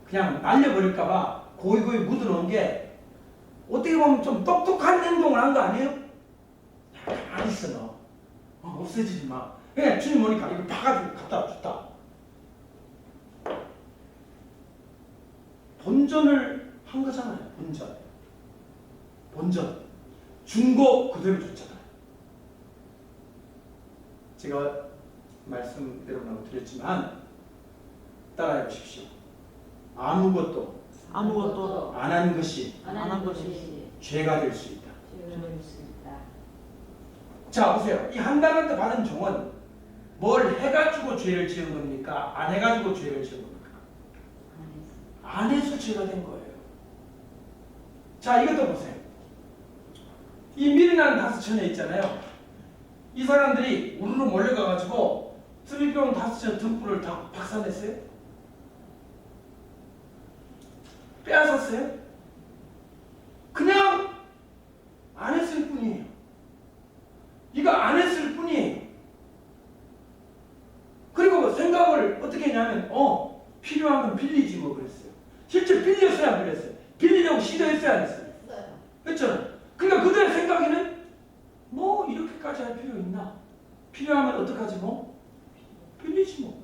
그냥 날려버릴까봐 고이고이 묻어놓은 게 어떻게 보면 좀 똑똑한 행동을 한 거 아니에요? 야, 가만히 있어 너. 없애지지 마. 그냥 주님 오니까 이거 파가지고 갖다 줬다. 본전을 한 거잖아요. 본전. 중고 그대로 줬잖아요. 제가 말씀 여러 번 드렸지만 따라해 보십시오. 아무것도 안 한 것이 한 것이 죄가 될 수 있다. 죄가 될 수 있다. 자 보세요. 이 한 달란트 받은 종은 뭘 해가지고 죄를 지은 겁니까? 안 해가지고 죄를 지은 겁니까? 안 해서 죄가 된 거예요. 자 이것도 보세요. 이 미르나는 5처녀 있잖아요. 이 사람들이 우르르 몰려가가지고 스리병 5처녀 등불을 다 박살냈어요? 빼앗았어요? 그냥 안 했을 뿐이에요. 이거 안 했을 뿐이에요. 그리고 생각을 어떻게 했냐면 필요하면 빌리지 뭐 그랬어요. 실제 빌렸어요 안 빌렸어요? 빌리려고 시도했어요 안 했어요? 했잖아요. 그러니까 그들의 생각에는 뭐 이렇게까지 할 필요 있나? 필요하면 어떡하지 뭐? 빌리지 뭐.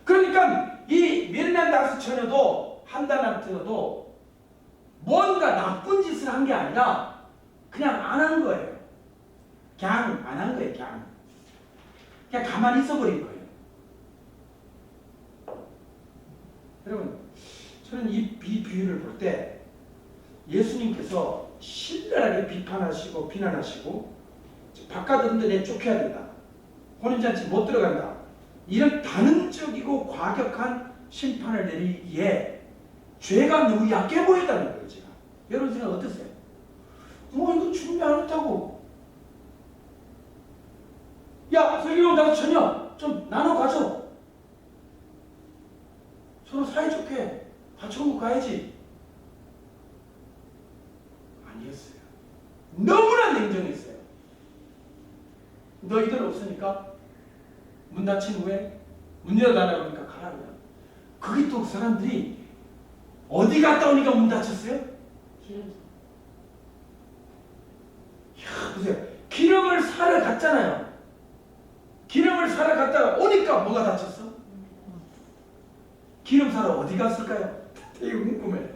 그러니까 이 멜란다스 처녀도 한다나트도 뭔가 나쁜 짓을 한 게 아니라 그냥 안 한 거예요. 그냥 안 한 거예요. 그냥 가만히 있어버린 거예요. 여러분, 저는 이 비유를 볼 때 예수님께서 신랄하게 비판하시고 비난하시고 바깥인데 내 쫓겨야 된다. 혼인잔치 못 들어간다. 이런 단언적이고 과격한 심판을 내리기에 죄가 너무 약해 보인다는 거예요. 제가. 여러분 생각 어떠세요? 뭐 이거 준비 안 했다고. 야 설교용 나도 전혀 좀 나눠 가져. 서로 사이좋게 같이 먹고 가야지. 아니었어요. 너무나 냉정했어요. 너희들 없으니까 문 닫힌 후에 문 열어달라고 그러니까 가라 그냥. 거기 또 사람들이 어디 갔다 오니까 문 닫혔어요? 야 보세요. 기름을 사러 갔잖아요. 기름을 사러 갔다가 오니까 뭐가 닫혔어? 기름 사러 어디 갔을까요? 되게 궁금해요.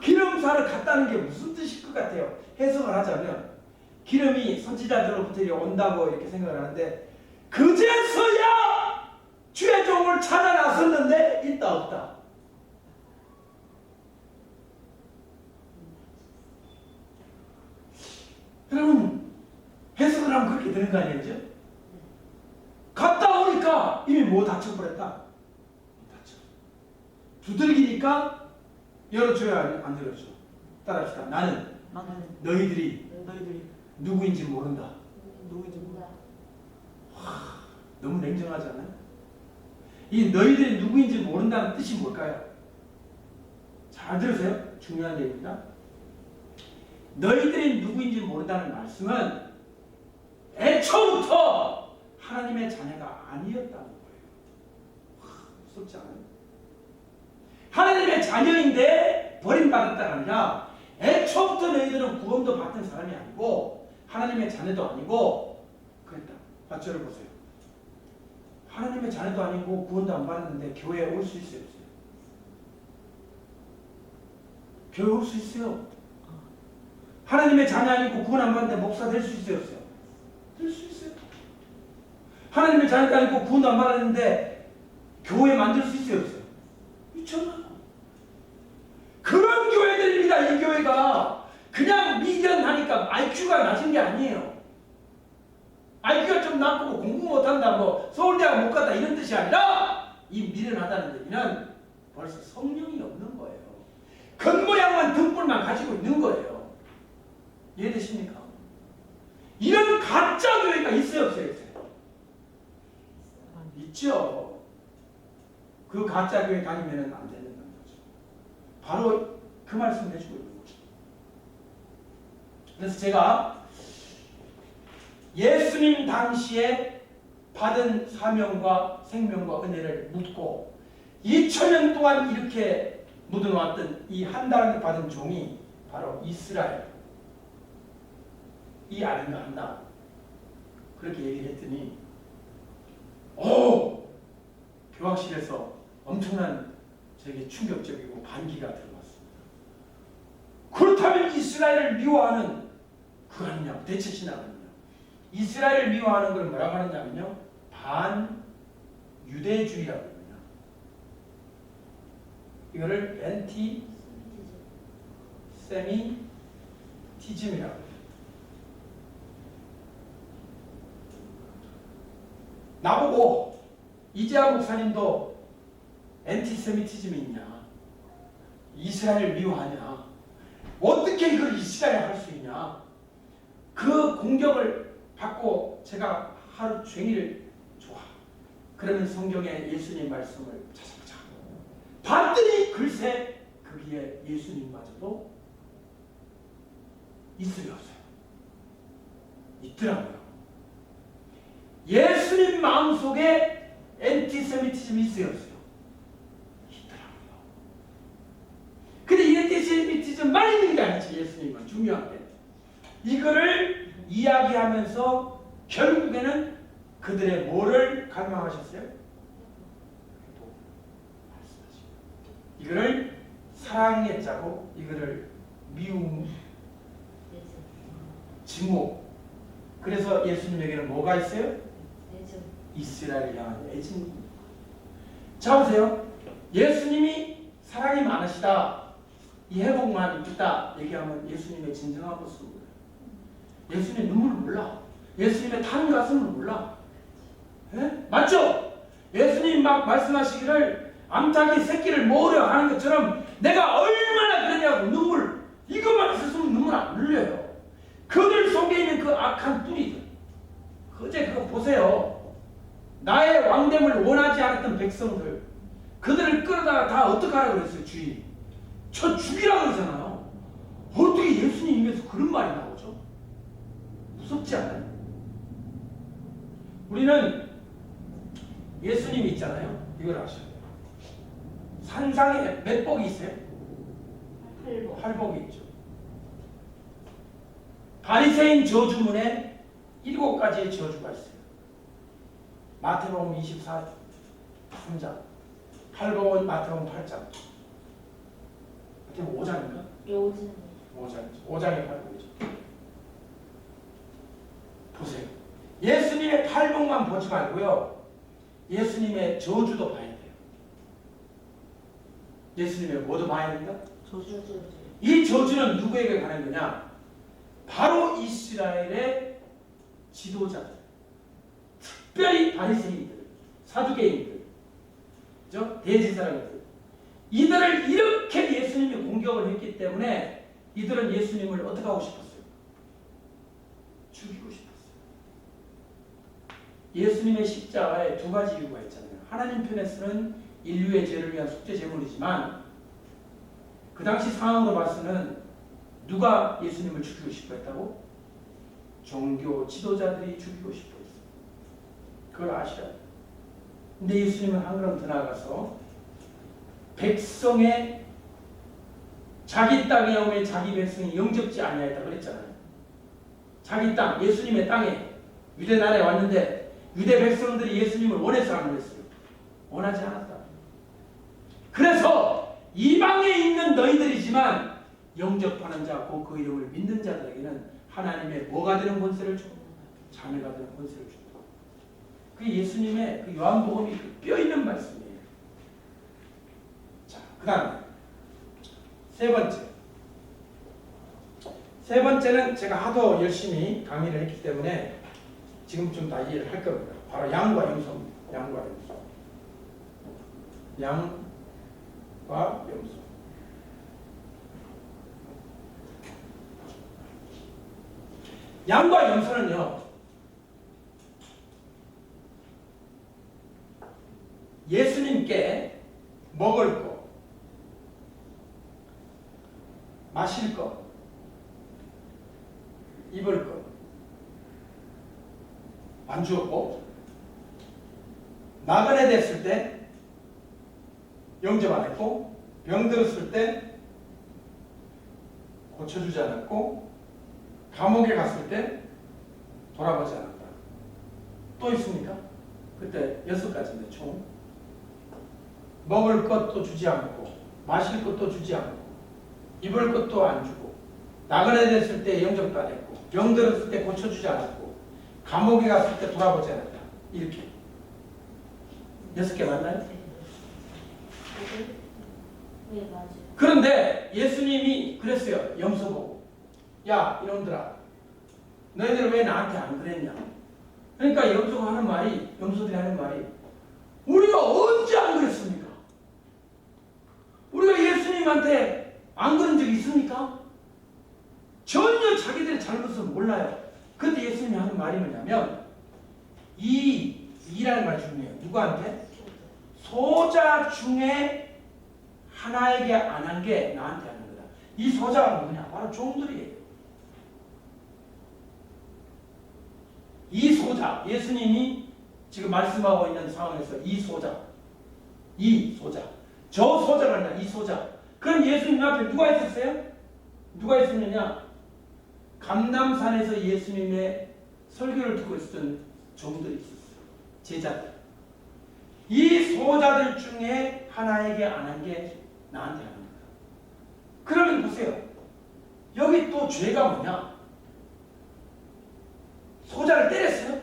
기름 사러 갔다는 게 무슨 뜻일 것 같아요? 해석을 하자면 기름이 선지자들로부터 온다고 이렇게 생각을 하는데 그제서야 주의 종을 찾아 나섰는데 있다 없다. 여러분 해석을 하면 그렇게 되는 거 아니겠죠? 갔다 오니까 이미 뭐 닫혀버렸다. 닫혀. 두들기니까 열어줘야 안 열어줘. 따라합시다. 나는 너희들이 누구인지 모른다. 너무 냉정하지 않아요? 이 너희들이 누구인지 모른다는 뜻이 뭘까요? 잘 들으세요. 중요한 얘기입니다. 너희들이 누구인지 모른다는 말씀은 애초부터 하나님의 자녀가 아니었다는 거예요. 무섭지 않아요? 하나님의 자녀인데 버림받았다가 아니라 애초부터 너희들은 구원도 받은 사람이 아니고 하나님의 자녀도 아니고 그랬다. 8절을 보세요. 하나님의 자녀도 아니고 구원도 안 받았는데 교회에 올 수 있어요? 없어요? 교회 올 수 있어요. 하나님의 자녀 아니고 구원 안 받는데 목사 될 수 있어요? 없어요? 될 수 있어요. 하나님의 자녀도 아니고 구원도 안 받았는데 교회 만들 수 있어요? 없어요? 있잖아요. 그런 교회들입니다. 이 교회가 그냥 미련하니까 IQ가 낮은 게 아니에요. IQ가 좀 낮고 공부 못한다, 뭐 서울대학 못 갔다 이런 뜻이 아니라 이 미련하다는 얘기는 벌써 성령이 없는 거예요. 겉모양만 등불만 가지고 있는 거예요. 이해되십니까? 이런 가짜 교회가 있어요, 없어요? 있죠. 그 가짜 교회 다니면 안 되는 거죠. 바로 그 말씀을 해주고 있는 거죠. 그래서 제가 예수님 당시에 받은 사명과 생명과 은혜를 묻고 2000년 동안 이렇게 묻어놓았던 이 한다라는 받은 종이 바로 이스라엘 이 아닌가 한다. 그렇게 얘기를 했더니 교학실에서 엄청난 되게 충격적이고 반기가 들어왔습니다. 그렇다면 이스라엘을 미워하는 그 아니냐? 대체 신앙은요. 이스라엘을 미워하는 걸 뭐라고 하느냐면요. 반유대주의라고 합니다. 이거를 엔티세미티즘이라고 합니다. 나보고 이재하 목사님도 엔티세미티즘이 있냐? 이스라엘을 미워하냐? 어떻게 이걸 이스라엘 할 수 있냐? 그 공격을 받고 제가 하루 종일 좋아. 그러면 성경에 예수님 말씀을 찾아보자. 봤더니 글쎄 그 거기에 예수님마저도 있어요, 없어요? 있더라고요. 예수님 마음속에 엔티세미티즘이 있어요, 없어요? 있더라고요. 근데 이 엔티세미티즘만 있는 게 아니지, 예수님은. 중요한 게. 이거를 이야기하면서 결국에는 그들의 뭐를 갈망하셨어요? 이거를 사랑의 자고, 이거를 미움, 증오. 그래서 예수님에게는 뭐가 있어요? 이스라엘을 향한 애증. 자 보세요. 예수님이 사랑이 많으시다, 이 회복만 있다 얘기하면 예수님의 진정한 모습을 몰라요. 예수님의 눈물을 몰라. 예수님의 타는 가슴을 몰라. 예? 맞죠? 예수님 막 말씀하시기를 암탉이 새끼를 모으려 하는 것처럼 내가 얼마나 그러냐고 눈물, 이것만 있었으면 눈물 안 흘려요. 그들 속에 있는 그 악한 뿌리들, 어제 그거 보세요. 나의 왕됨을 원하지 않았던 백성들, 그들을 끌어다가 다 어떡하라고 그랬어요, 주인이? 저 죽이라고 그러잖아요. 어떻게 예수님 입에서 그런 말이 나오죠? 무섭지 않아요? 우리는 예수님이 있잖아요. 이걸 아셔야 돼요. 산상에 몇 복이 있어요? 8복이 있죠. 바리새인 저주문에 7가지의 저주가 있어요. 마태복음 23장, 8복은 마태복음 8장, 마태복음 5장인가? 5장의 8복이죠. 보세요. 예수님의 8복만 보지 말고요, 예수님의 저주도 봐야 돼요. 예수님의 뭐도 봐야 됩니다? 저주. 이 저주는 누구에게 관한 거냐? 바로 이스라엘의 지도자들, 특별히 바리새인들, 사두개인들, 그죠? 대제사장들, 이들을 이렇게 예수님이 공격을 했기 때문에 이들은 예수님을 어떻게 하고 싶었어요? 죽이고 싶었어요. 예수님의 십자가에 2가지 이유가 있잖아요. 하나님 편에서는 인류의 죄를 위한 속죄 제물이지만 그 당시 상황으로 봐서는 누가 예수님을 죽이고 싶어 했다고? 종교 지도자들이 죽이고 싶어 했어요. 그걸 아셔야 돼요. 근데 예수님은 한 걸음 더 나아가서 백성의 자기 땅에 오면 자기 백성이 영접지 아니하였다 그랬잖아요. 자기 땅, 예수님의 땅에 유대 나라에 왔는데 유대 백성들이 예수님을 원해서 안 원했어요. 원하지 않았다. 그래서 이방에 있는 너희들이지만 영접하는 자, 곧 그 이름을 믿는 자들에게는 하나님의 뭐가 되는 권세를 줍니다. 자녀가 되는 권세를 줍니다. 그게 예수님의 그 요한복음이 뼈 있는 말씀이에요. 자, 그 다음에 세 번째는 제가 하도 열심히 강의를 했기 때문에 지금쯤 다 이해를 할 겁니다. 바로 양과 염소입니다. 양과 염소. 양과 염소. 양과 염소는요, 예수님께 먹을 것, 마실 것, 입을 것 안 주었고, 나그네 됐을 때 영접 안 했고, 병 들었을 때 고쳐주지 않았고, 감옥에 갔을 때 돌아보지 않았다. 또 있습니까? 그때 6가지인데 총. 먹을 것도 주지 않고, 마실 것도 주지 않고, 입을 것도 안 주고, 나그네 됐을 때 영접도 안 했고, 병 들었을 때 고쳐주지 않았고, 감옥에 갔을 때 돌아보지 않았다. 이렇게 6개 맞나요? 네, 맞아요. 그런데 예수님이 그랬어요. 염소 보고, 야 이놈들아, 너희들 왜 나한테 안 그랬냐? 그러니까 염소가 하는 말이, 염소들이 하는 말이, 우리가 언제 안 그랬습니까? 우리가 예수님한테 안 그런 적이 있습니까? 전혀 자기들의 잘못을 몰라요. 그런데 예수님이 하는 말이 뭐냐면, 이라는 말이 중요해요. 누구한테? 소자 중에 하나에게 안 한 게 나한테 하는 거다. 이 소자가 뭐냐? 바로 종들이에요. 이 소자, 예수님이 지금 말씀하고 있는 상황에서 이 소자, 저 소자가 아니라 이 소자. 그럼 예수님 앞에 누가 있었어요? 누가 있었느냐? 감람산에서 예수님의 설교를 듣고 있었던 종들이 있었어요. 제자들. 이 소자들 중에 하나에게 안 한 게 나한테 하는 거예요. 그러면 보세요. 여기 또 죄가 뭐냐? 소자를 때렸어요?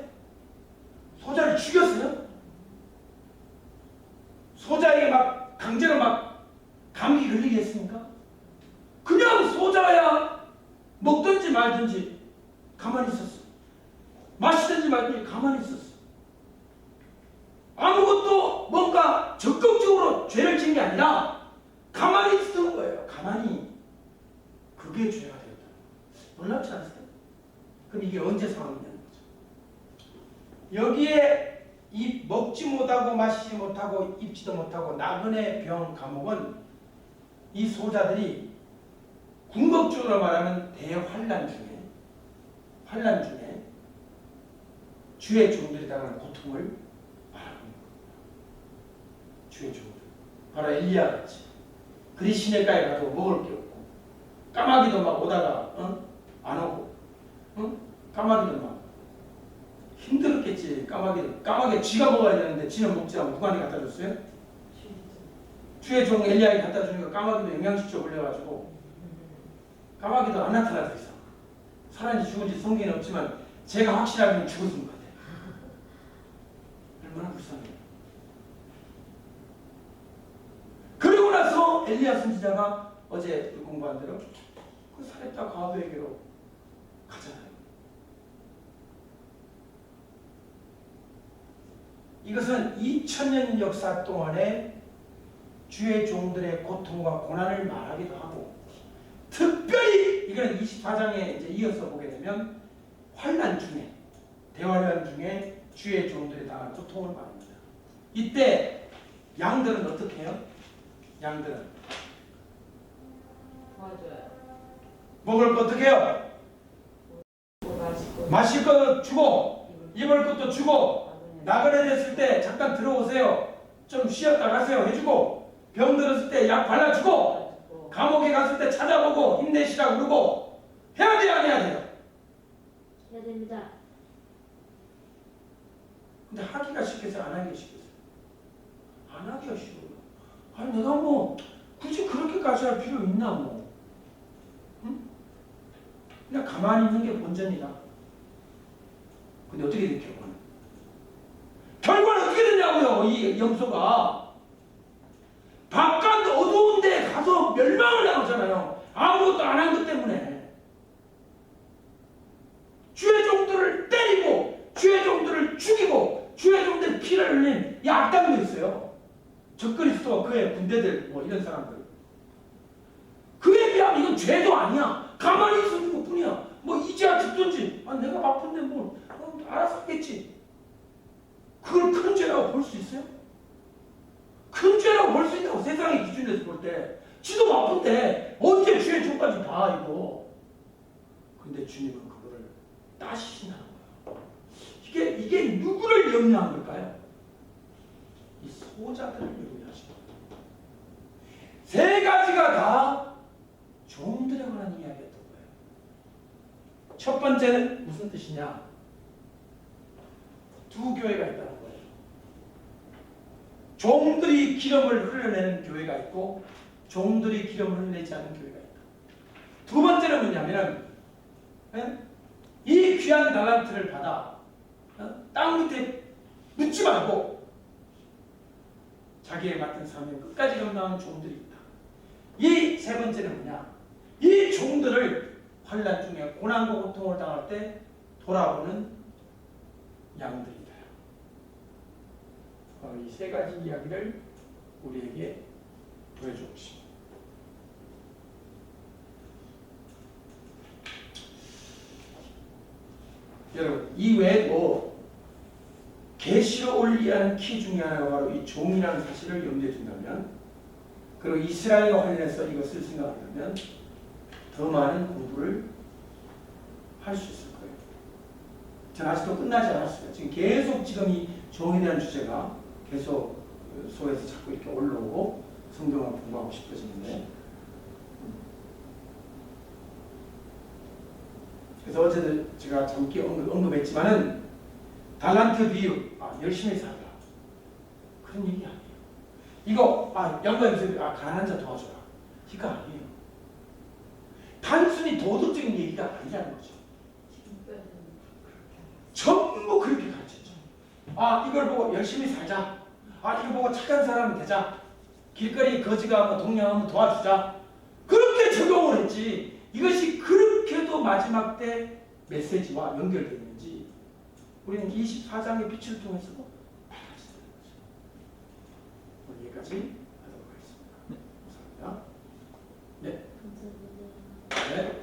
소자를 죽였어요? 소자에게 막 강제로 막 감기 걸리게 했습니까? 그냥 소자야 먹든지 말든지 가만히 있었어. 마시든지 말든지 가만히 있었어. 아무것도 뭔가 적극적으로 죄를 지은 게 아니라 가만히 있었던 거예요. 가만히. 그게 죄가 되었다. 놀랍지 않으세요? 그럼 이게 언제 상황이냐는 거죠. 여기에 이 먹지 못하고 마시지 못하고 입지도 못하고 나그네 병 감옥은 이 소자들이 궁극적으로 말하면 대환란 중에 주의 종들이 당하는 고통을 말하는 겁니다. 주의 종들. 바로 엘리야 같이. 그리 시내가에 가도 먹을 게 없고 까마귀도 막 오다가 안 오고 까마귀도 막 힘들었겠지. 까마귀 쥐가 먹어야 되는데 쥐는 먹지 않고 누가 갖다 줬어요? 주의 종 엘리야에 갖다 주니까 까마귀도 영양실조 걸려가지고 까마귀도 안 나타나서 있어. 살았는지 죽은지 성경에는 없지만 제가 확실하게는 죽었을 것 같아요. 얼마나 불쌍해요. 그리고 나서 엘리야 선지자가 어제 공부한 대로 그 사렙다 과부에게로 가잖아요. 이것은 2000년 역사 동안에 주의 종들의 고통과 고난을 말하기도 하고, 특별히 이거는 24장에 이제 이어서 보게 되면 환난 중에, 대환란 중에 주의 종들이 당한 고통을 말합니다. 이때 양들은 어떻게 해요? 양들은 맞아요. 먹을 거 어떻게 해요? 마실 거 주고 입을 것도 주고, 나그네 됐을 때 잠깐 들어오세요. 좀 쉬었다 가세요 해주고, 병 들었을 때 약 발라주고, 감옥에 갔을 때 찾아보고 힘내시라고 그러고 해야 돼요, 안 해야 돼요? 해야 됩니다. 근데 하기가 쉽겠어요, 안 하기가 쉽겠어요? 안 하기가 쉬워요. 아니 내가 뭐 굳이 그렇게까지 할 필요 있나 뭐. 응? 그냥 가만히 있는 게 본전이다. 근데 어떻게 된 결과는? 결과는 어떻게 됐냐고요, 이 염소가. 바깥 어두운 데 가서 멸망을 당하잖아요. 아무것도 안 한 것 때문에. 주의 종들을 때리고 주의 종들을 죽이고 주의 종들 피를 흘린 이 악당도 있어요. 적그리스도와 그의 군대들 뭐 이런 사람들. 그에 비하면 이건 죄도 아니야. 가만히 있는 것뿐이야. 뭐 이제야 듣든지, 아 내가 바쁜데 뭐 알아서 하겠지. 그걸 큰 죄라고 볼 수 있어요? 큰 죄라고 볼 수 있다고 세상의 기준에서 볼 때. 지도 바쁜데 언제 주의 종까지 봐 이거. 근데 주님은 그거를 따시신다는 거예요. 이게 누구를 염려한 걸까요? 이 소자들을 염려하신 거예요. 세 가지가 다 종들에 관한 이야기였던 거예요. 첫 번째는 무슨 뜻이냐? 두 교회가 있다는 거예요. 종들이 기름을 흘려내는 교회가 있고 종들이 기름을 흘리지 않는 교회가 있다. 두 번째는 뭐냐면 이 귀한 달란트를 받아 땅 밑에 묻지 말고 자기의 맡은 사명 끝까지 감당하는 종들이 있다. 이 세 번째는 뭐냐? 이 종들을 환난 중에 고난과 고통을 당할 때 돌아보는 양들이다. 이 세 가지 이야기를 우리에게 보여주고 있습니다. 여러분, 이 외에도 계시로 올리하는 키 중에 하나가 바로 이 종이라는 사실을 염두에 둔다면, 그리고 이스라엘과 관련해서 이것을 생각하면 더 많은 공부를 할 수 있을 거예요. 저는 아직도 끝나지 않았어요. 지금 계속 지금 이 종에 대한 주제가 계속 속에서 자꾸 이렇게 올라오고 성경을 공부하고 싶어지는데, 그래서 어제도 제가 잠시 언급했지만은 달란트 비유, 열심히 살라 그런 얘기 아니에요. 이거 양반에서 가난한 자 도와줘라 이거 아니에요. 단순히 도덕적인 얘기가 아니라는 거죠. 전부 그렇게 가르쳤죠. 이걸 보고 열심히 살자. 이거 보고 착한 사람이 되자. 길거리 거지가 동냥하면 도와주자. 그렇게 적용을 했지. 이것이 그렇게도 마지막 때 메시지와 연결되어 있는지 우리는 24장의 빛을 통해서 밝혀진다는 거죠. 오늘 여기까지 하도록 하겠습니다. 감사합니다. 네. 감사합니다. 네.